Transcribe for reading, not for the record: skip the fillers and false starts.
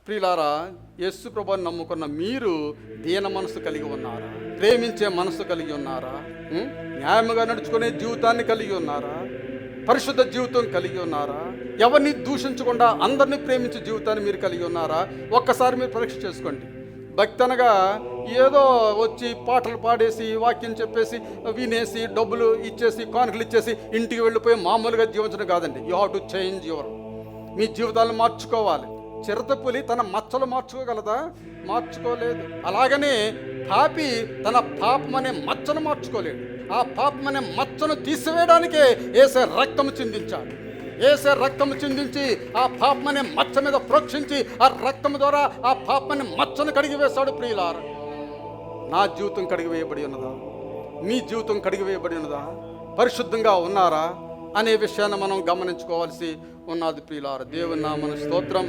ప్రియులారా, యేసు ప్రభువుని నమ్ముకున్న మీరు దీన మనసు కలిగి ఉన్నారా? ప్రేమించే మనసు కలిగి ఉన్నారా? న్యాయముగా నడుచుకునే జీవితాన్ని కలిగి ఉన్నారా? పరిశుద్ధ జీవితం కలిగి ఉన్నారా? ఎవరిని దూషించకుండా అందరినీ ప్రేమించే జీవితాన్ని మీరు కలిగి ఉన్నారా? ఒక్కసారి మీరు పరీక్ష చేసుకోండి. భక్తి అనగా ఏదో వచ్చి పాటలు పాడేసి వాక్యం చెప్పేసి వినేసి డబ్బులు ఇచ్చేసి కానుకలు ఇచ్చేసి ఇంటికి వెళ్ళిపోయి మామూలుగా జీవించడం కాదండి. యూ హ్యావ్ టు చేంజ్ మీ జీవితాలను మార్చుకోవాలి. చిరుతపులి తన మచ్చలు మార్చుకోగలదా? మార్చుకోలేదు. అలాగనే పాపి తన పాపం అనే మచ్చను మార్చుకోలేడు. ఆ పాపం అనే మచ్చను తీసివేయడానికే యేసే రక్తము చిందించాడు. యేసే రక్తము చిందించి ఆ పాపం అనే మచ్చ మీద ప్రోక్షించి ఆ రక్తము ద్వారా ఆ పాపం అనే మచ్చను కడిగి వేశాడు. ప్రియులారా, నా జీవితం కడిగి వేయబడి ఉన్నదా? మీ జీవితం కడిగి వేయబడి ఉన్నదా? పరిశుద్ధంగా ఉన్నారా అనే విషయాన్ని మనం గమనించుకోవాల్సి ఉన్నది. ప్రియులారా, దేవుని నామమున స్తోత్రం.